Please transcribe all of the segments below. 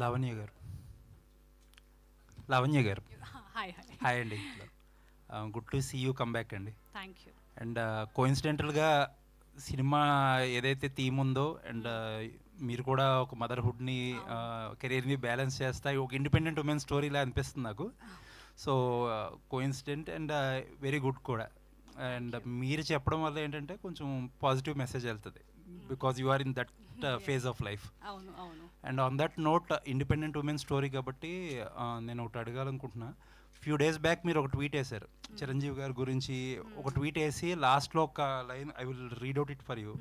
Lavanya garu Lavanya garu hi hi. Hi అండి. Good to see you come back అండి. Thank you. And కోయిన్సిడెంటల్గా సినిమా ఏదైతే థీమ్ ఉందో అండ్ మీరు కూడా ఒక మదర్హుడ్ని కెరీర్ని బ్యాలెన్స్ చేస్తా ఒక ఇండిపెండెంట్ ఉమెన్ స్టోరీలా అనిపిస్తుంది నాకు. So coincident and very good కూడా. అండ్ మీరు చెప్పడం వల్ల ఏంటంటే కొంచెం పాజిటివ్ మెసేజ్ వెళ్తుంది because you are in that phase of life. అవును అవును. And on that note independent women story కాబట్టి నేను ఒకటి అడగాలనుకుంటున్నా. ఫ్యూ డేస్ బ్యాక్ మీరు ఒక ట్వీట్ వేశారు చిరంజీవి గారి గురించి. ఒక ట్వీట్ వేసి లాస్ట్లో ఒక line I will read out it for you.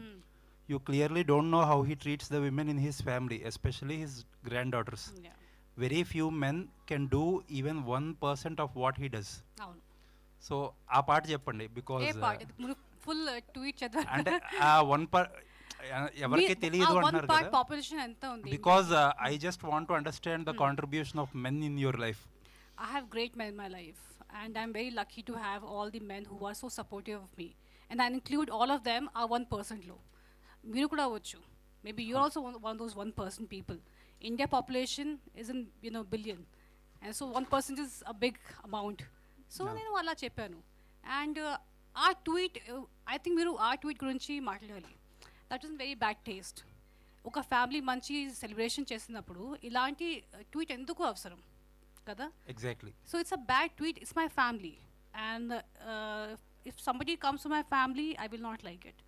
You clearly don't know how he treats the women in his family especially his grand daughters. Very few men can do even 1% of what he does. అవును. So ఆ పాట చెప్పండి because full tweet చదవాలి అంటే ఆ ఎవరికి తెలియదు అంటున్నారు కదా. పాపులేషన్ ఎంత ఉంది? Because I just want to understand the contribution of men in your life. I have great men in my life, and I'm very lucky to have all the men who are so supportive of me. And I include all of them are 1% low. Meeru kuda avvochu. Maybe you're also one of those 1% people. India population is in billion, and so 1% is a big amount. So nenu alla cheppanu. And our tweet, I think meeru our tweet gurinchi maatladali. That is very bad taste. Oka family manchi celebration చేసినప్పుడు ఇలాంటి tweet ఎందుకు అవసరం కదా? Exactly. So it's a bad tweet. It's my family and if somebody comes to my family I will not like it.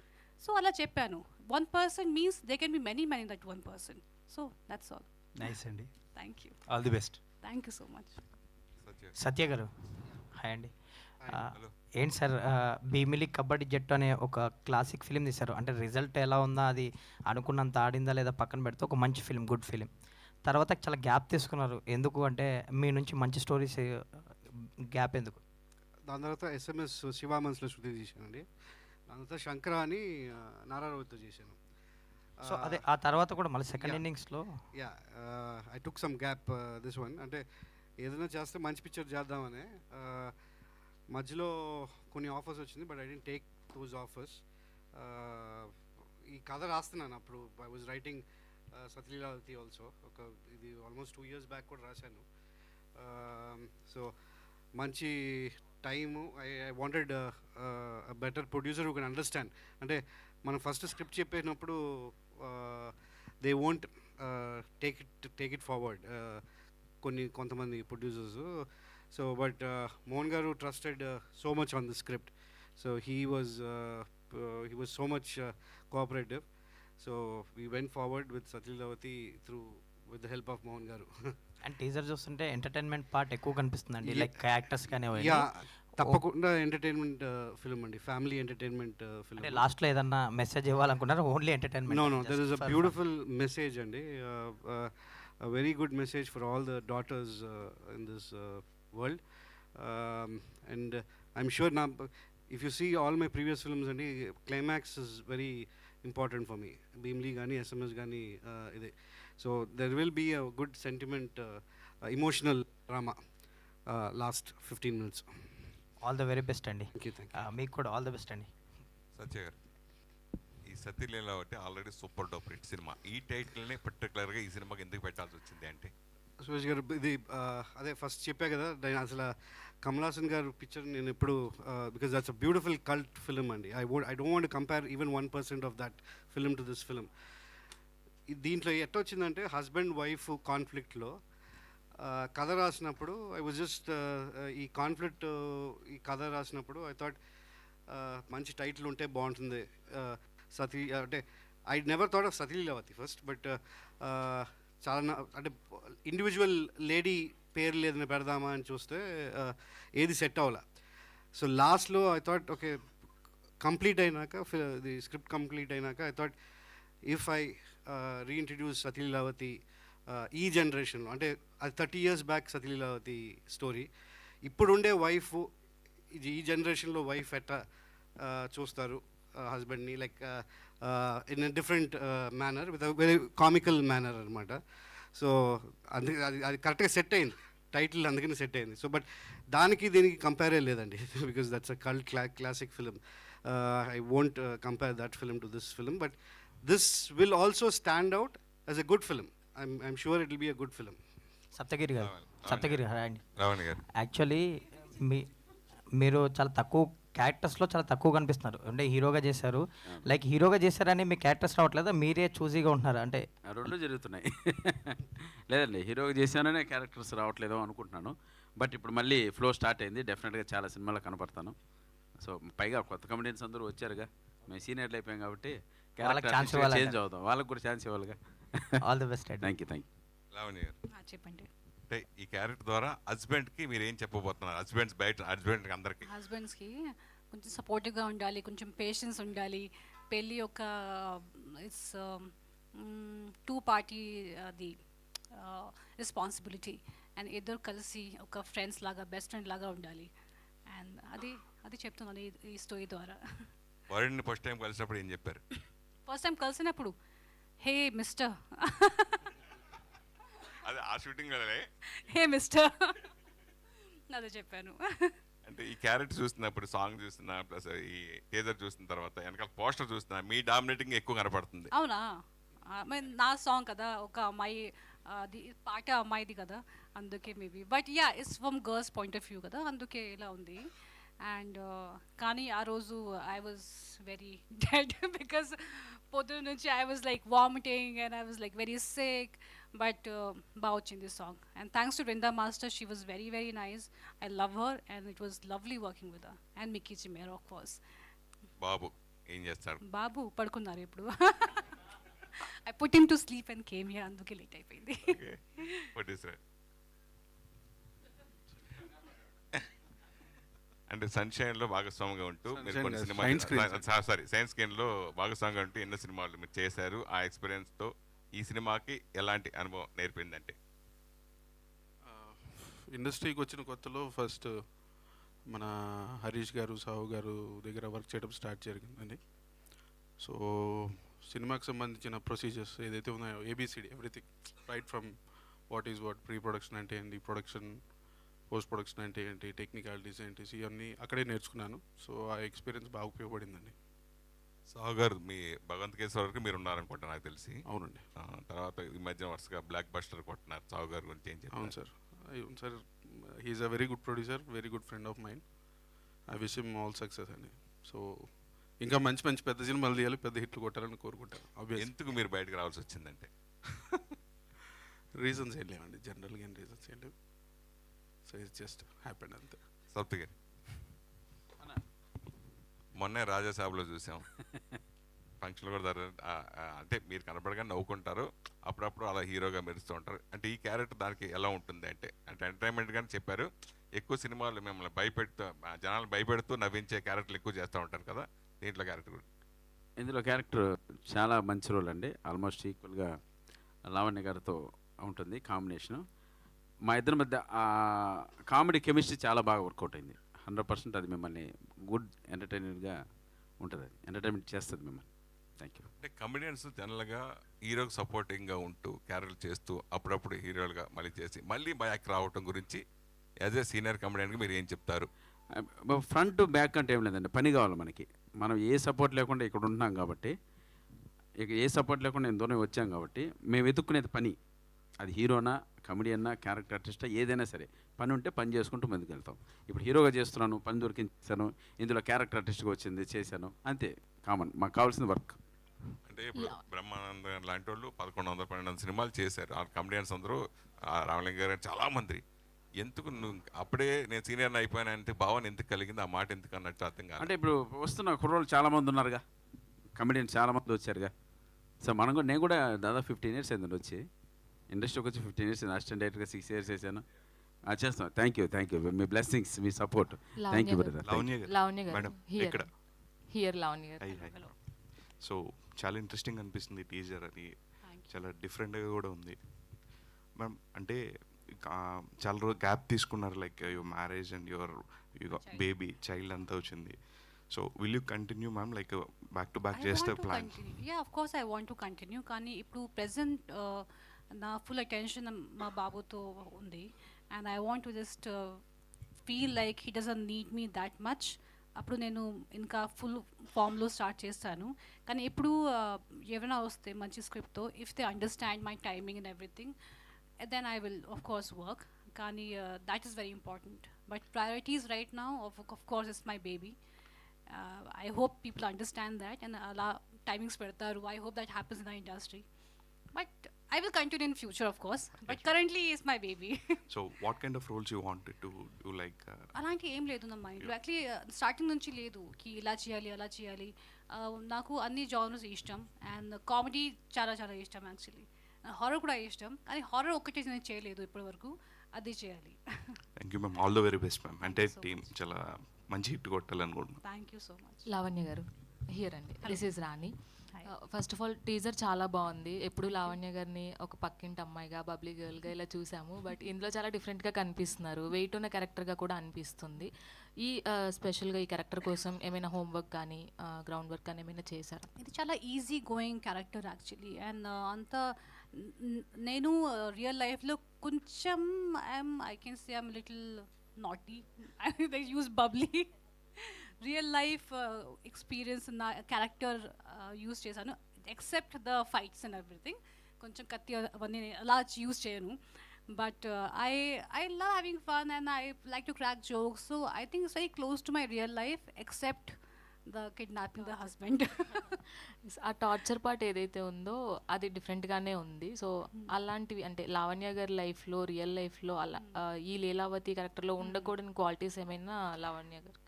So అలా చెప్పాను. 1% means they can be many men in that 1%. So that's all. Nice అండి. Thank you. All the best. Thank you so much. Satya garu hi అండి. ఏంటి sir Bheemili kabaddi జట్టు అనే ఒక classic film తీశారు. అంటే రిజల్ట్ ఎలా ఉందా, అది అనుకున్నంత ఆడిందా లేదా పక్కన పెడితే ఒక మంచి ఫిలిం, గుడ్ ఫిలిం. తర్వాత చాలా గ్యాప్ తీసుకున్నారు. ఎందుకు అంటే మీ నుంచి మంచి స్టోరీస్ గ్యాప్ ఎందుకు? దాని తర్వాత SMS శివామన్స్లో శృతి చేశానండి. దాని తర్వాత శంకర అని నారాయణతో చేశాను. సో అదే ఆ తర్వాత కూడా మళ్ళీ సెకండ్ ఇన్నింగ్స్లో I took some gap this one. అంటే ఏదైనా చేస్తే మంచి పిక్చర్ చేద్దామని మధ్యలో కొన్ని ఆఫర్స్ వచ్చింది, but I didn't take those offers. ఈ కథ రాస్తున్నాను అప్పుడు. I was writing Satyaleelavathi also. ఇది ఆల్మోస్ట్ 2 years బ్యాక్ కూడా రాశాను. సో మంచి time. I wanted better producer who can understand. అంటే మనం ఫస్ట్ స్క్రిప్ట్ చెప్పేటప్పుడు they won't take it forward కొంతమంది producers. So but Mohan garu trusted so much on the script. So he was so much cooperative. So we went forward with Satyalavati with the help of Mohan Garu. And teaser చూస్తుంటే entertainment part ఎక్కువ కనిపిస్తుందండి, like characters కానీ. తప్పకుండా entertainment film అండి, family entertainment film. అంటే లాస్ట్లో ఏదన్నా message ఇవ్వాలనుకున్నారు? Only entertainment? No there is a beautiful message అండి. A very good message for all the daughters in this world. And I'm sure now if you see all my previous films and climax is very important for me. Beamli gani SMS gani ide. So there will be a good sentiment, emotional drama last 15 minutes. All the very best అండి. Thank you. మీకు కూడా all the best అండి. సత్య గారు, ఈ Satyaleelavathi already super duper hit సినిమా. ఈ టైటిల్ని పర్టికులర్గా ఈ సినిమాకి ఎందుకు పెట్టాల్సి వచ్చింది అంటే? సురేష్ గారు, ఇది అదే ఫస్ట్ చెప్పా కదా, నేను అసలు కమల్ హాసన్ గారు పిక్చర్ నేను ఎప్పుడు because that's a beautiful cult film అండి. I don't want compare even 1% of that film to this film. దీంట్లో ఎట్లా వచ్చిందంటే హస్బెండ్ వైఫ్ కాన్ఫ్లిక్ట్లో కథ రాసినప్పుడు ఐ వాజ్ జస్ట్ ఈ కాన్ఫ్లిక్ట్ ఈ కథ రాసినప్పుడు ఐ థాట్ మంచి టైటిల్ ఉంటే బాగుంటుంది. అంటే I never thought of Sathileelavathi first, but చాలా అంటే ఇండివిజువల్ లేడీ పేరు లేదని పెడదామా అని చూస్తే ఏది సెట్ అవ్వాల. సో లాస్ట్లో ఐ థాట్ ఓకే, కంప్లీట్ అయినాక ది స్క్రిప్ట్ కంప్లీట్ అయినాక I thought if I reintroduce Sathileelavathi ఈ జనరేషన్లో, అంటే అది 30 years బ్యాక్ సతీలీలావతి స్టోరీ. ఇప్పుడుండే వైఫ్ ఈ జనరేషన్లో వైఫ్ ఎట్లా చూస్తారు హస్బెండ్ని, like in a different manner, with a very comical manner అనమాట. సో అందుకే అది కరెక్ట్గా సెట్ అయింది టైటిల్, అందుకని సెట్ అయింది. సో బట్ దానికి దీనికి కంపేరే లేదండి, because that's a cult classic film. I won't compare that film to this film, but this will also stand out as a good film. I'm sure it will be a good film. Saptagiri గారు, సప్తగిరి గారు అండి. రావణ్ గారు actually మీరు చాలా తక్కువ క్యారెక్టర్స్లో చాలా తక్కువ కనిపిస్తున్నారు. అంటే హీరోగా చేశారు, లైక్ హీరోగా చేశారని మీ క్యారెక్టర్స్ రావట్లేదా, మీరే చూజీగా ఉంటున్నారు? అంటే రెండు జరుగుతున్నాయి. లేదండి, హీరోగా చేశాననే క్యారెక్టర్స్ రావట్లేదో అనుకుంటున్నాను. బట్ ఇప్పుడు మళ్ళీ ఫ్లో స్టార్ట్ అయింది, డెఫినెట్గా చాలా సినిమాలో కనపడతాను. సో పైగా కొత్త కమెడియన్స్ అందరూ వచ్చారుగా, మేము సీనియర్లు అయిపోయాం కాబట్టి వాళ్ళకి ఛాన్స్ క్యారెక్టర్ ఇవ్వాలి, చేంజ్ అవుతాం, వాళ్ళకి కూడా ఛాన్స్ ఇవ్వాలిగా. All the best. Thank you. Lavanya garu, చెప్పండి. అంటే ఈ క్యారెక్టర్ ద్వారా హస్బెండ్కి మీరు ఏం చెప్పబోతున్నారు? హస్బెండ్కి అందరికీ హస్బెండ్స్కి కొంచెం సపోర్టివ్గా ఉండాలి, కొంచెం పేషెన్స్ ఉండాలి. పెళ్ళి ఒక ఇట్స్ టూ పార్టీ అది రెస్పాన్సిబిలిటీ, అండ్ ఇద్దరు కలిసి ఒక ఫ్రెండ్స్ లాగా, బెస్ట్ ఫ్రెండ్ లాగా ఉండాలి. అండ్ అది చెప్తున్నాను ఈ స్టోరీ ద్వారా. వరుణ్ని ఫస్ట్ టైం కలిసినప్పుడు ఏం చెప్పారు? ఫస్ట్ టైం కలిసినప్పుడు, హే మిస్టర్, అదే ఆ షూటింగ్ కదలే, హే మిస్టర్ అదే చెప్పాను. అంటే ఈ క్యారెక్టర్ చూస్తున్నప్పుడు, సాంగ్ చూస్తున్నా ప్లస్ ఈ టీజర్ చూసిన తర్వాత వెనకాల పోస్టర్ చూస్తున్నా మీ డామినేటింగ్ ఎక్కువ కనపడుతుంది. అవునా? నా సాంగ్ కదా, ఒక అమ్మాయి అది పాట అమ్మాయిది కదా, అందుకే maybe. But yeah, it's from girls point of view కదా, అందుకే ఇలా ఉంది. అండ్ కానీ ఆ రోజు I was very dead because పొద్దున నుంచి I was like vomiting and I was like very sick. But బాగా వచ్చింది song. And thanks to Vrinda master, she was very very nice. I love her and it was lovely working with her. And Mickey J Meyer of course. బాబు ఏం చేస్తాడు? బాబు పడుకున్నారు ఇప్పుడు. I put him to sleep and came here, అందుకే late అయిపోయింది. What is that? అంటే sunshine లో భాగస్వామిగా ఉంటూ మీరు కొన్ని సినిమాలు, సైన్స్ స్క్రీన్ లో భాగస్వామిగా ఉంటూ ఎన్నో సినిమాలు మీరు చేశారు. ఆ ఎక్స్పీరియన్స్ తో ఈ సినిమాకి ఎలాంటి అనుభవం నేర్పిందంటే? ఇండస్ట్రీకి వచ్చిన కొత్తలో ఫస్ట్ మన హరీష్ గారు, సాహు గారు దగ్గర వర్క్ చేయడం స్టార్ట్ జరిగిందండి. సో సినిమాకి సంబంధించిన ప్రొసీజర్స్ ఏదైతే ఉన్నాయో, A B C D everything, right from what is what, pre production అంటే ఏంటి, ప్రొడక్షన్, పోస్ట్ ప్రొడక్షన్ అంటే ఏంటి, టెక్నికాలిటీస్ ఏంటి, ఇవన్నీ అక్కడే నేర్చుకున్నాను. సో ఆ ఎక్స్పీరియన్స్ బాగా ఉపయోగపడిందండి. సాహు గారు, మీ భగవంత్ కేశ్వర్ వరకు మీరు ఉన్నారనుకుంటా నాకు తెలిసి. అవునండి. తర్వాత ఈ మధ్య వరుసగా బ్లాక్ బస్టర్ కొట్టినారు. సాహు గారి గురించి ఏం చెప్తారు? అవును సార్, అవును sir, he's a very good producer, very good friend of mind. I wish him all success అండి. సో ఇంకా మంచి మంచి పెద్ద సినిమాలు తీయాలి, పెద్ద హిట్లు కొట్టాలని కోరుకుంటాను. ఎందుకు మీరు బయటకు రావాల్సి వచ్చిందంటే? రీజన్స్ ఏం లేవండి, జనరల్గా ఏం రీజన్స్ ఏం లేవు. సో ఇట్స్ జస్ట్ హ్యాపెండ్ అంతే. సప్తగిరి, మొన్నే రాజాసాబ్లో చూసాం, ఫంక్షన్లో కూడా అంటే మీరు కనపడగానే నవ్వుకుంటారు, అప్పుడప్పుడు అలా హీరోగా మెరుస్తూ ఉంటారు. అంటే ఈ క్యారెక్టర్ దానికి ఎలా ఉంటుంది అంటే ఎంటర్టైన్మెంట్గానే చెప్పారు, ఎక్కువ సినిమాలు మిమ్మల్ని భయపెడుతూ, జనాలు భయపెడుతూ నవ్వించే క్యారెక్టర్లు ఎక్కువ చేస్తూ ఉంటారు కదా, దీంట్లో క్యారెక్టర్? ఇందులో క్యారెక్టర్ చాలా మంచి రోల్ అండి, ఆల్మోస్ట్ ఈక్వల్గా లావణ్య గారితో ఉంటుంది కాంబినేషను. మా ఇద్దరి మధ్య కామెడీ కెమిస్ట్రీ చాలా బాగా వర్కౌట్ అయింది. 100% అది మిమ్మల్ని గుడ్ ఎంటర్టైనర్గా ఉంటుంది, అది ఎంటర్టైన్మెంట్ చేస్తుంది మిమ్మల్ని. Thank you. అంటే కమెడియన్స్ జనరల్గా హీరోకి సపోర్టింగ్గా ఉంటూ క్యారెక్టర్ చేస్తూ అప్పుడప్పుడు హీరోలుగా మళ్ళీ చేసి మళ్ళీ బ్యాక్ రావటం గురించి యాజ్ ఏ సీనియర్ కమెడియన్గా మీరు ఏం చెప్తారు? ఫ్రంట్ టు బ్యాక్ అంటే ఏం లేదండి, పని కావాలి మనకి. మనం ఏ సపోర్ట్ లేకుండా ఇక్కడ ఉంటున్నాం కాబట్టి, ఇక ఏ సపోర్ట్ లేకుండా నేను దూరం వచ్చాం కాబట్టి మేము వెతుక్కునేది పని. అది హీరోనా, కమెడియన్నా, క్యారెక్టర్ ఆర్టిస్టా, ఏదైనా సరే పని ఉంటే పని చేసుకుంటూ ముందుకు వెళ్తాం. ఇప్పుడు హీరోగా చేస్తున్నాను, పని దొరికించాను, ఇందులో క్యారెక్టర్ ఆర్టిస్ట్గా వచ్చింది, చేశాను, అంతే. కామన్, మాకు కావాల్సిన వర్క్. అంటే ఇప్పుడు బ్రహ్మానంద లాంటి వాళ్ళు 1100-1200 సినిమాలు చేశారు. ఆ కమెడియన్స్ అందరూ, రామలింగ గారు చాలామంది. ఎందుకు నువ్వు అప్పుడే నేను సీనియర్ని అయిపోయానంటే భావన ఎందుకు కలిగింది, ఆ మాట ఎందుకు అన్నట్టు అర్థం కాదు. అంటే ఇప్పుడు వస్తున్న కుర్రోళ్ళు చాలామంది ఉన్నారుగా, కమెడియన్స్ చాలామంది వచ్చారుగా. సో మనం కూడా, నేను కూడా దాదాపు 15 years అయిందండి వచ్చి, ఇండస్ట్రీకి వచ్చి 15 years అయింది. అసిస్టెంట్ డైరెక్టర్గా 6 years చేశాను. చేస్తాం. Thank you, me blessings, me support. Thank you brother. Lavanya గారు మేడం, హియర్ హియర్ లావణ్య గారు. సో చాలా ఇంట్రెస్టింగ్ అనిపిస్తుంది టీజర్, అది చాలా డిఫరెంట్గా కూడా ఉంది మ్యామ్. అంటే చాలా రోజు గ్యాప్ తీసుకున్నారు, like your marriage and your baby child అంతా వచ్చింది. So will you continue ma'am, like back to back చేస్తే ప్లాన్? Yeah, of course I want to continue. కానీ ఇప్పుడు ప్రెసెంట్ నా ఫుల్ అటెన్షన్ మా బాబుతో ఉంది. And I want to just feel like he doesn't need me that much. అప్పుడు నేను ఇంకా ఫుల్ ఫామ్లో స్టార్ట్ చేస్తాను. కానీ ఎప్పుడు ఏమైనా వస్తే మంచి స్క్రిప్ట్తో, if they understand my timing and everything, then I will of course work. Kani, that is very important. But priorities right now, of course, is my baby. I hope people understand that and ala timings pedtaru. I hope that happens in the industry. But I will continue in future, of course. But currently is my baby. So what kind of roles you wanted to do, like అలాంటి ఏం లేదు నా మైండ్లో. Actually starting నుంచి లేదు కి ఇలా చేయాలి అలా చేయాలి. నాకు అన్ని జానర్స్ ఇష్టం అండ్ కామెడీ చాలా చాలా ఇష్టం. యాక్చువల్లీ హారర్ కూడా ఇష్టం, కానీ హారర్ ఒక్కటే నేను చేయలేదు ఇప్పటి వరకు, అది చేయాలి. Thank you ma'am, all the very best ma'am. అంటే so టీమ్ చాలా మంచి హిట్ కొట్టాలనుకుంటున్నాను. Thank you so much. Lavanya garu here అండి, this is Rani. Hi. First of all teaser చాలా బాగుంది. ఎప్పుడు లావణ్య గారిని ఒక పక్కింటి అమ్మాయిగా, బబ్లీ గర్ల్గా ఇలా చూసాము, బట్ ఇందులో చాలా డిఫరెంట్గా కనిపిస్తున్నారు. వెయిట్ ఉన్న క్యారెక్టర్గా కూడా అనిపిస్తుంది. ఈ స్పెషల్గా ఈ క్యారెక్టర్ కోసం ఏమైనా హోంవర్క్ కానీ గ్రౌండ్ వర్క్ కానీ ఏమైనా చేశారా? ఇది చాలా easy going character actually. And అంత నేను రియల్ లైఫ్లో కొంచెం I can say I'm little naughty, they use bubbly. Real life experience నా క్యారెక్టర్ యూస్ చేశాను, except the fights and everything. కొంచెం కత్తి అవన్నీ అలా యూస్ చేయను. But I love having fun and I like to crack jokes. So I think it's very close to my real life, except the kidnapping the husband. ఆ torture part ఏదైతే ఉందో అది డిఫరెంట్గానే ఉంది. సో అలాంటివి అంటే లావణ్య గారి లైఫ్లో, రియల్ లైఫ్లో అలా ఈ లీలావతి క్యారెక్టర్లో ఉండకూడని క్వాలిటీస్ ఏమైనా లావణ్య గారు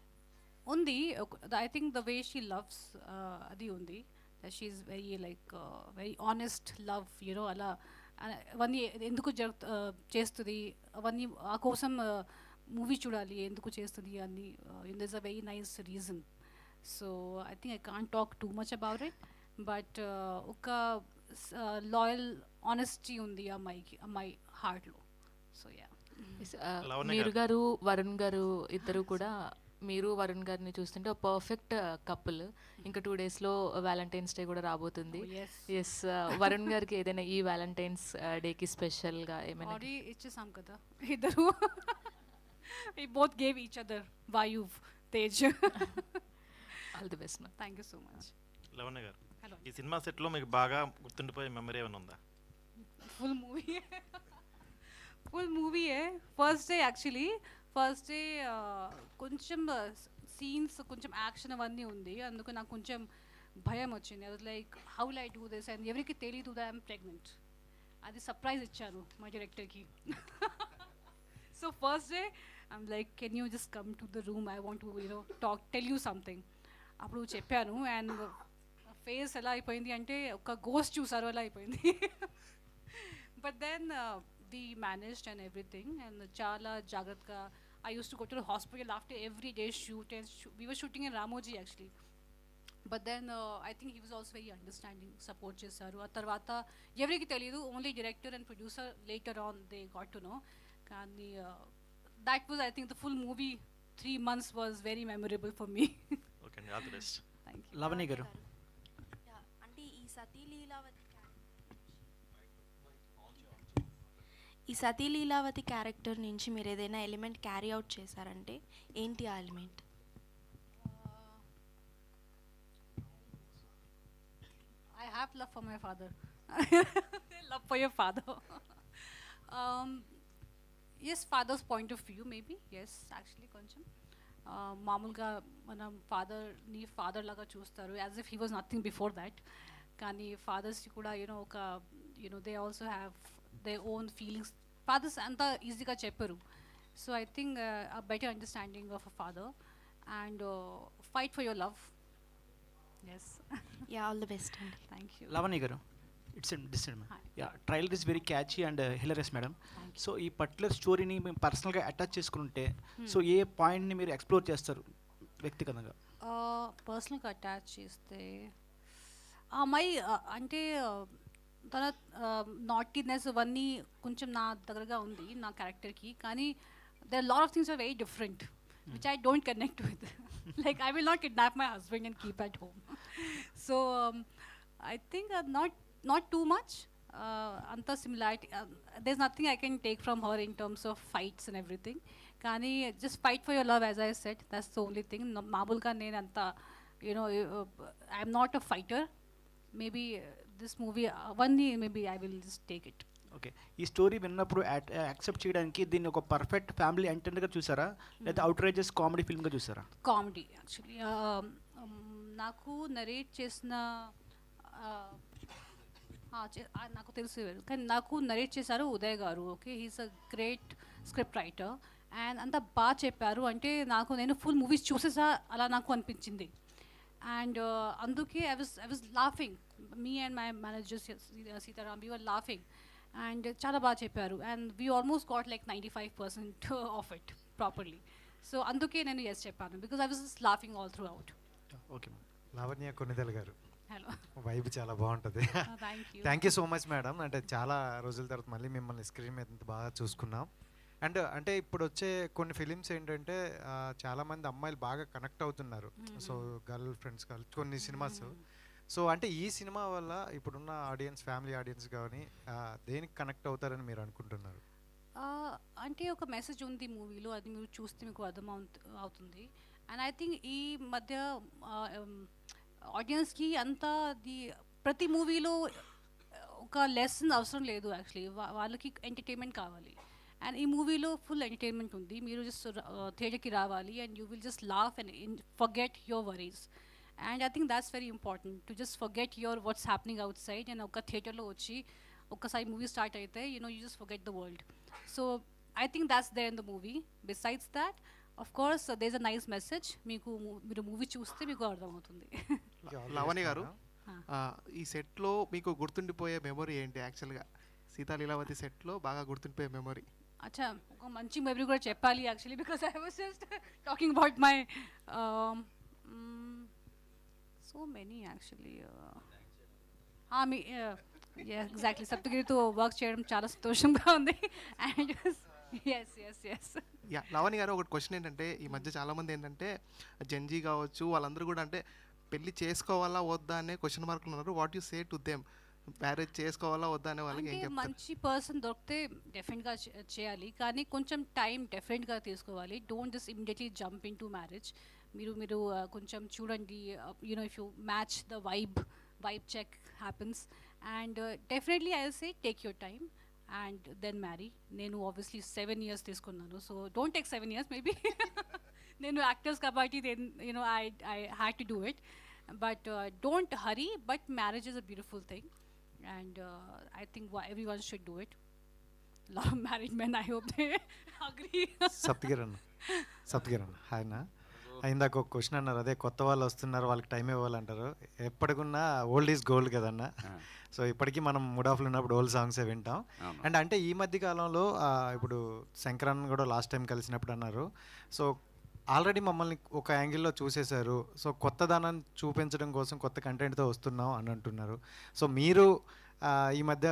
ఉంది. I think the way she loves అది ఉంది. She's very like very honest love, you know, అలా అవన్నీ ఎందుకు చేస్తుంది, అవన్నీ ఆ కోసం మూవీ చూడాలి ఎందుకు చేస్తుంది అని. There is a very nice reason. So I think I can't talk too much about it. But ఒక లాయల్ ఆనెస్టీ ఉంది అమ్మాయి హార్ట్లో. So yeah. మీరు గారు, వరుణ్ గారు ఇద్దరు కూడా, మీరు వరుణ్ గారిని చూస్తుంటే ఒక పర్ఫెక్ట్ కపుల్. ఇంకా 2 daysలో వ్యాలంటైన్స్ డే కూడా రాబోతుంది. ఎస్, వరుణ్ గారికి ఏదైనా ఈ వ్యాలంటైన్స్ డేకి స్పెషల్గా ఏమైనా? ఆల్రెడీ ఇచ్చేసాం కదా ఇద్దరు. We both gave each other Vayuv, Tej. All the best. Thank you so much. Lavanya గారు, Hello. ఈ సినిమా సెట్లో మీకు బాగా గుర్తుండిపోయే మెమరీ ఏమైనా ఉందా? Full movie. Full movie है. First day actually. First day కొంచెం సీన్స్, కొంచెం యాక్షన్ అవన్నీ ఉంది, అందుకు నాకు కొంచెం భయం వచ్చింది. అది like how will I do this and ఎవరికి తెలీదు దా ఐఎమ్ ప్రెగ్నెంట్. అది సర్ప్రైజ్ ఇచ్చాను మా డైరెక్టర్కి. So first day I'm like, can you just come to the room, I want to tell you something. అప్పుడు చెప్పాను అండ్ ఫేస్ ఎలా అయిపోయింది అంటే ఒక గోస్ట్ చూసారు అలా అయిపోయింది. But then we managed and everything, and chala jagratka. I used to go to the hospital after every day shoot, and we were shooting in Ramoji actually. But then I think he was also very understanding, support chesaru. A tarvata evriki telidu, only director and producer later on they got to know. Kani that was, I think, the full movie 3 months was very memorable for me. Okay అండి, all the best. Thank you. Lavanya garu, అంటే ఈ సతీ Leelavathi character నుంచి మీరు ఏదైనా element carry out చేశారంటే ఏంటి ఆ element? I have love for my father. Love for your father. Yes, father's point of view maybe. Yes, actually కొంచెం మామూలుగా మనం ఫాదర్ని ఫాదర్ లాగా చూస్తారు, as if he was nothing before that. కానీ ఫాదర్స్కి కూడా యూనో ఒక you know they also have their own feelings. Fathers anta easy ga chepparu. So I think a better understanding of a father and fight for your love. Yes. Yeah, all the best. Thank you. Lavani garu, it's in decision. Hi. Yeah, trailer is very catchy and hilarious, madam. Thank you. So ఈ particular స్టోరీని మేము పర్సనల్గా attach చేసుకుంటే so ఏ పాయింట్ని మీరు explore చేస్తారు వ్యక్తిగతంగా? పర్సనల్గా అటాచ్ చేస్తే ఆ అమ్మాయి అంటే తన నాటీనెస్ అవన్నీ కొంచెం నా దగ్గరగా ఉంది నా క్యారెక్టర్కి, కానీ there are a lot of things are very different which I don't connect with. Like I will not kidnap my husband and keep at home. So I think not too much. అంత similarity, there's nothing I can take from her in terms of fights and everything. కానీ just fight for your love, as I said, that's the only thing. మామూలుగా నేను అంత I'm not a fighter. Maybe this movie అవన్నీ maybe I will just take it. Okay, ఈ story విన్నప్పుడు accept చేయడానికి దీన్ని ఒక పర్ఫెక్ట్ ఫ్యామిలీ ఎంటర్టైనర్గా చూసారా, లేదా అవుట్రేజెస్ కామెడీ ఫిల్మ్గా చూసారా? Comedy actually. నాకు నరేట్ చేసిన నాకు తెలుసు, కానీ నాకు నరేట్ చేశారు ఉదయ్ గారు. Okay, he's a great script writer and అంత బాగా చెప్పారు. అంటే నేను ఫుల్ మూవీస్ చూసేసా అలా నాకు అనిపించింది. అండ్ అందుకే I was laughing, me and my manager Sitaram, we were laughing. And చాలా బాగా చెప్పారు. And we almost got like 95% of it properly. So అందుకే నేను ఎస్ చెప్పాను, because I was just laughing all through out. Okay, Lavanya Konidela గారు, hello, vibe చాలా బాగుంటుంది. Thank you so much madam. అంటే చాలా రోజుల తర్వాత మళ్ళీ మిమ్మల్ని స్క్రీన్ మీద ఇంత బాగా చూసుకున్నాం. అండ్ అంటే ఇప్పుడు వచ్చే కొన్ని ఫిలిమ్స్ ఏంటంటే చాలామంది అమ్మాయిలు బాగా కనెక్ట్ అవుతున్నారు. సో గర్ల్ ఫ్రెండ్స్ కొన్ని సినిమాస్. సో అంటే ఈ సినిమా వల్ల ఇప్పుడున్న ఆడియన్స్, ఫ్యామిలీ ఆడియన్స్ కానీ దేనికి కనెక్ట్ అవుతారని మీరు అనుకుంటున్నారు? అంటే ఒక మెసేజ్ ఉంది మూవీలో, అది మీరు చూస్తే మీకు అర్థం అవుతుంది. అండ్ ఐ థింక్ ఈ మధ్య ఆడియన్స్కి అంతా ప్రతి మూవీలో ఒక లెసన్ అవసరం లేదు యాక్చువల్లీ. వాళ్ళకి ఎంటర్టైన్మెంట్ కావాలి. అండ్ ఈ మూవీలో ఫుల్ ఎంటర్టైన్మెంట్ ఉంది. మీరు జస్ట్ థియేటర్కి రావాలి and you will just laugh and forget your worries. And I think that's very important, to just forget your what's happening outside. And ఒక థియేటర్లో వచ్చి ఒక్కసారి మూవీ స్టార్ట్ అయితే you just forget the world. So I think that's there in the movie. Besides that of course there is a nice message. మీరు movie చూస్తే మీకు అర్థమవుతుంది. లవణి గారు, ఈ సెట్లో మీకు గుర్తుండిపోయే మెమొరీ ఏంటి? యాక్చువల్గా సీతా లీలావతి సెట్లో బాగా గుర్తుండిపోయే మెమొరీ? అచ్చా, ఒక మంచి మెమరీ కూడా చెప్పాలి actually, because I was just talking about my so many actually. Exactly, సప్తగిరితో వర్క్ చేయడం చాలా సంతోషంగా ఉంది. And yes. యా, లవణి గారు, ఒకటి క్వశ్చన్ ఏంటంటే, ఈ మధ్య చాలామంది ఏంటంటే జెన్జీ కావచ్చు, వాళ్ళందరూ కూడా అంటే పెళ్లి చేసుకోవాలా వద్దా అనే క్వశ్చన్ మార్కులు ఉన్నారు. What you say to them? Marriage చేసుకోవాలా వద్దా అనే వాళ్ళకి ఏం చెప్తారు? మంచి పర్సన్ దొరికితే డెఫినెట్గా చేయాలి, కానీ కొంచెం టైం డెఫినెట్గా తీసుకోవాలి. Don't just immediately jump into marriage. మీరు కొంచెం చూడండి, if you match the vibe check happens. And definitely I will say take your time and then marry. నేను ఆబ్వియస్లీ 7 years తీసుకున్నాను, so don't take 7 years maybe. నేను actors కాబట్టి I had to do it. But don't hurry. But marriage is a beautiful thing and I think everyone should do it. A lot of married men, I hope they agree. సప్తగిరన్న hi అన్న. ఇందాక ఒక question అన్నారు, అదే కొత్త వాళ్ళు వస్తున్నారు వాళ్ళకి టైం ఇవ్వాలంటారు. ఎప్పటికున్నా ఓల్డ్ ఈజ్ గోల్డ్ కదన్న. సో ఇప్పటికీ మనం మూడ్ ఆఫ్లో ఉన్నప్పుడు ఓల్డ్ సాంగ్సే వింటాం. అండ్ అంటే ఈ మధ్య కాలంలో ఇప్పుడు శంకరన్ కూడా లాస్ట్ టైం కలిసినప్పుడు అన్నారు, సో ఆల్రెడీ మమ్మల్ని ఒక యాంగిల్లో చూసేశారు, సో కొత్త దానాన్ని చూపించడం కోసం కొత్త కంటెంట్తో వస్తున్నాం అని అంటున్నారు. సో మీరు ఈ మధ్య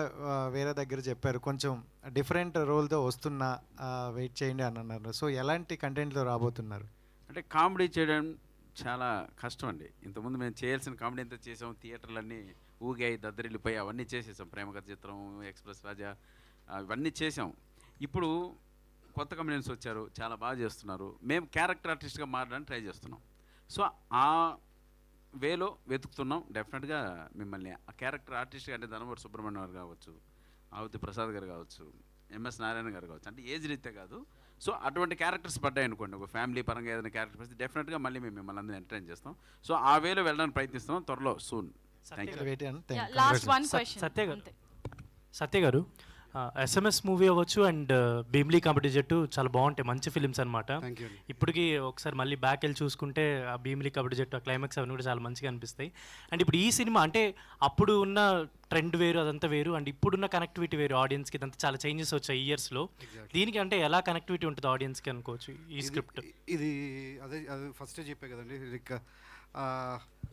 వేరే దగ్గర చెప్పారు కొంచెం డిఫరెంట్ రోల్తో వస్తున్నా, వెయిట్ చేయండి అని అన్నారు. సో ఎలాంటి కంటెంట్తో రాబోతున్నారు? అంటే కామెడీ చేయడం చాలా కష్టం అండి. ఇంతకుముందు మేము చేయాల్సిన కామెడీ ఎంత చేసాం, థియేటర్లన్నీ ఊగాయి, దద్దరిల్లిపోయి అవన్నీ చేసేసాం. ప్రేమకథ చిత్రం, ఎక్స్ప్రెస్ రాజా, ఇవన్నీ చేసాం. ఇప్పుడు కొత్త కమెడియన్స్ వచ్చారు, చాలా బాగా చేస్తున్నారు. మేము క్యారెక్టర్ ఆర్టిస్ట్గా మారడానికి ట్రై చేస్తున్నాం. సో ఆ వేలో వెతుకుతున్నాం. డెఫినెట్గా మిమ్మల్ని ఆ క్యారెక్టర్ ఆర్టిస్ట్గా, అంటే ధనవరి సుబ్రహ్మణ్యం గారు కావచ్చు, ఆవుతి ప్రసాద్ గారు కావచ్చు, ఎంఎస్ నారాయణ గారు కావచ్చు, అంటే ఏజ్ రీత్యా కాదు. సో అటువంటి క్యారెక్టర్స్ పడ్డాయి అనుకోండి, ఒక ఫ్యామిలీ పరంగా ఏదైనా క్యారెక్టర్ వస్తే డెఫినెట్గా మళ్ళీ మేము మిమ్మల్ని అందరినీ ఎంటర్టైన్ చేస్తాం. సో ఆ వేలో వెళ్ళడానికి ప్రయత్నిస్తున్నాం త్వరలో, సూన్. లాస్ట్ వన్ క్వశ్చన్ సత్య గారు, SMS మూవీ అవ్వచ్చు అండ్ భీమ్లీ కబడ్డీ జట్టు చాలా బాగుంటాయి, మంచి ఫిలిమ్స్ అనమాట. ఇప్పటికీ ఒకసారి మళ్ళీ బ్యాక్ వెళ్ళి చూసుకుంటే ఆ భీమ్లీ కబడ్డీ జట్టు, ఆ క్లైమాక్స్ అవన్నీ కూడా చాలా మంచిగా అనిపిస్తాయి. అండ్ ఇప్పుడు ఈ సినిమా అంటే అప్పుడు ఉన్న ట్రెండ్ వేరు, అదంతా వేరు, అండ్ ఇప్పుడున్న కనెక్టివిటీ వేరు ఆడియన్స్కి, ఇదంతా చాలా చేంజెస్ వచ్చాయి ఈ ఇయర్స్లో. దీనికి అంటే ఎలా కనెక్టివిటీ ఉంటుంది ఆడియన్స్కి అనుకోవచ్చు ఈ స్క్రిప్ట్? ఇది అదే ఫస్టే చెప్పే కదండి,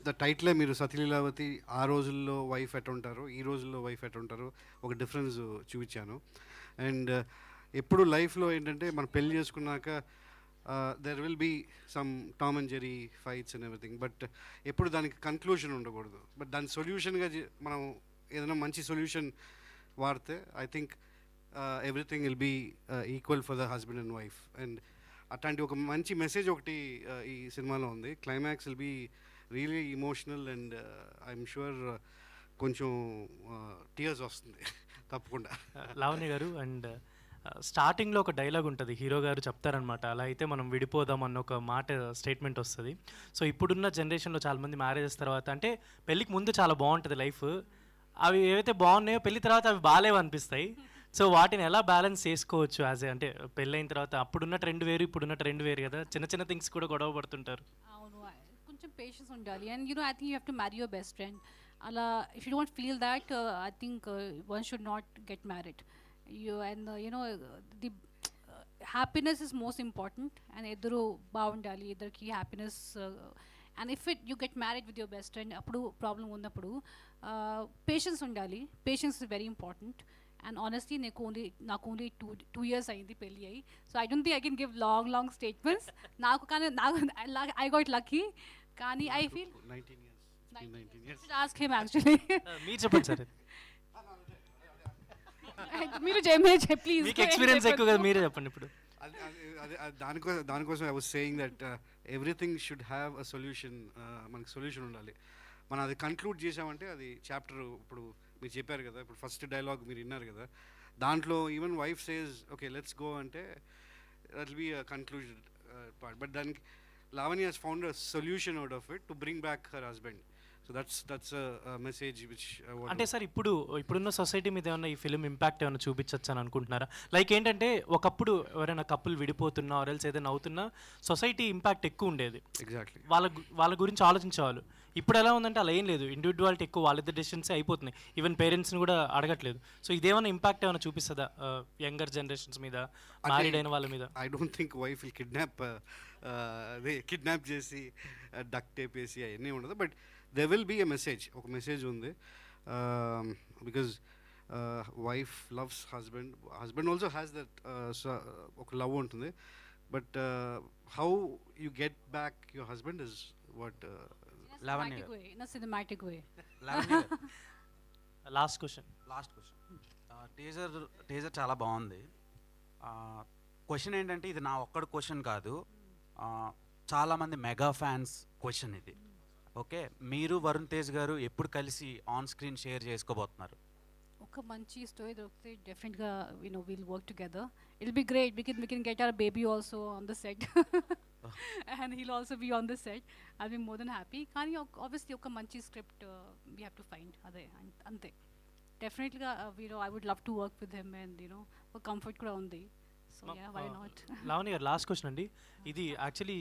ద టైటిలే మీరు సతీలీలావతి ఆ రోజుల్లో వైఫ్ ఎట్ ఉంటారు, ఈ రోజుల్లో వైఫ్ ఎట్ ఉంటారు, ఒక డిఫరెన్స్ చూపించాను. అండ్ ఎప్పుడు లైఫ్లో ఏంటంటే మనం పెళ్లి చేసుకున్నాక there will be some Tom and Jerry fights and everything, but ఎప్పుడు దానికి కన్క్లూషన్ ఉండకూడదు. బట్ దాని సొల్యూషన్గా మనం ఏదైనా మంచి సొల్యూషన్ వాడితే I think everything will be equal for the husband and wife. And అట్లాంటి ఒక మంచి మెసేజ్ ఒకటి ఈ సినిమాలో ఉంది. Climax will be really emotional and I'm sure కొంచెం టీయర్స్ వస్తుంది తప్పకుండా. లావణ్య గారు, అండ్ స్టార్టింగ్లో ఒక డైలాగ్ ఉంటుంది, హీరో గారు చెప్తారనమాట, అలా అయితే మనం విడిపోదాం అన్న ఒక మాట స్టేట్మెంట్ వస్తుంది. సో ఇప్పుడున్న జనరేషన్లో చాలామంది మ్యారేజెస్ తర్వాత, అంటే పెళ్ళికి ముందు చాలా బాగుంటుంది లైఫ్, అవి ఏవైతే బాగున్నాయో పెళ్లి తర్వాత అవి బాగాలేవు అనిపిస్తాయి. సో వాటిని ఎలా బ్యాలెన్స్ చేసుకోవచ్చు యాజ్ అంటే పెళ్ళైన తర్వాత? అప్పుడున్న ట్రెండ్ వేరు, ఇప్పుడున్న ట్రెండ్ వేరు కదా, చిన్న చిన్న థింగ్స్ కూడా గొడవ పడుతుంటారు. అవును, కొంచెం పేషెన్స్ ఉండాలి. And I think you have to marry your best friend. అలా if you don't feel that, I think one should not get married. The happiness is most important. And ఇద్దరు బాగుండాలి, ఇద్దరికి happiness. And if you get married with your best friend, అప్పుడు problem ఉన్నప్పుడు patience ఉండాలి. Patience is very important. And honestly నాకు only two years అయింది పెళ్ళి అయ్యి. So I don't think I can give long statements. I got lucky. కానీ I feel 19 years. Ask him actually. మీరు చెప్పండి సార్. మీరు ప్లీజ్, మీకు ఎక్స్పీరియన్స్ ఎక్కువ కదా, మీరే చెప్పండి ఇప్పుడు. దానికోసం I was saying that everything should have a solution. మనకి సొల్యూషన్ ఉండాలి. మనం అది కన్క్లూడ్ చేసామంటే అది చాప్టర్. ఇప్పుడు మీరు చెప్పారు కదా, ఇప్పుడు ఫస్ట్ డైలాగ్ మీరు విన్నారు కదా, దాంట్లో even wife says okay let's go అంటే that will be a conclusion part. But దానికి Lavanya has found a solution out of it to bring back her husband. So that's a message which అంటే sir ఇప్పుడున్న society మీద ఏమన్నా ఈ film impact ఏమైనా చూపించచ్చు అని అనుకుంటున్నారా? లైక్ ఏంటంటే ఒకప్పుడు ఎవరైనా కప్పులు విడిపోతున్నా ఆర్ఎల్స్ ఏదైనా అవుతున్నా సొసైటీ ఇంపాక్ట్ ఎక్కువ ఉండేది. ఎగ్జాక్ట్లీ. వాళ్ళ గురించి ఆలోచించేవాళ్ళు. ఇప్పుడు ఎలా ఉందంటే అలా ఏం లేదు, ఇండివిజువాలిటీ ఎక్కువ, వాళ్ళిద్దరు డెసిషన్సే అయిపోతున్నాయి. ఈవెన్ పేరెంట్స్ని కూడా అడగట్లేదు. సో ఇదేమైనా ఇంపాక్ట్ ఏమైనా చూపిస్తుందా యంగర్ జనరేషన్స్ మీద, మ్యారీడ్ అయిన వాళ్ళ మీద? I don't think wife will kidnap చేసి డక్ టేప్ వేసి అవన్నీ ఉండదు. But they will be a message. ఒక మెసేజ్ ఉంది. Because wife loves husband also has that ఒక లవ్ ఉంటుంది. But how you get back your husband is what cinematic way. Last question. Teaser చాలా బాగుంది. Question ఏంటంటే ఇది నా ఒక్కడి క్వశ్చన్ కాదు, చాలామంది మెగా ఫ్యాన్స్ క్వశ్చన్ ఇది. ఓకే, మీరు వరుణ్ తేజ్ గారు ఎప్పుడు కలిసి ఆన్ స్క్రీన్ షేర్ చేసుకోబోతున్నారు? ఒక మంచి స్టోరీ దొరికితే డెఫినెట్గా will work together. It be great because we can get our baby also on the set and he'll also be on the set. I'll be more than happy. కానీ obviously ఒక మంచి script we have to find. అదే అంతే. డెఫినెట్గా I would love to work with him and ఒక comfort కూడా ఉంది. లావణ్య గారు, లాస్ట్ క్వశ్చన్ అండి. ఇది యాక్చువల్లీ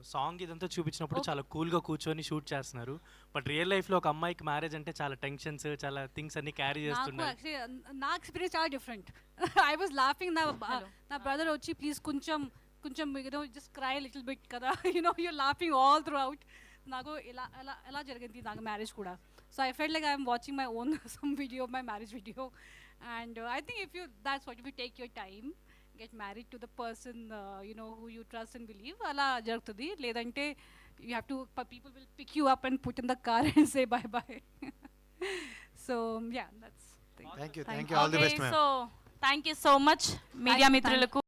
సాంగ్ ఇదంతా చూపించినప్పుడు చాలా కూల్గా కూర్చొని షూట్ చేస్తున్నారు. బట్ రియల్ లైఫ్లో ఒక అమ్మాయికి మ్యారేజ్ అంటే చాలా టెన్షన్స్, చాలా థింగ్స్ అన్ని క్యారీ చేస్తున్నారు. నా ఎక్స్పీరియన్స్ చాలా డిఫరెంట్. I was laughing. నా బ్రదర్ వచ్చి ప్లీజ్ కొంచెం జస్ట్ క్రై లిటిల్ బిట్ కదా, you're laughing all throughout. నాకు ఎలా జరిగింది నాకు మ్యారేజ్ కూడా. So I felt like I'm watching my own some video, my marriage video. And I think if that's what, if you take your time, get married to the person who you trust and believe, అలా జరుగుతుంది. లేదంటే you have to, people will pick you up and put in the car and say bye bye. So yeah, that's thank you all the best ma'am. So thank you so much media మిత్రులకు.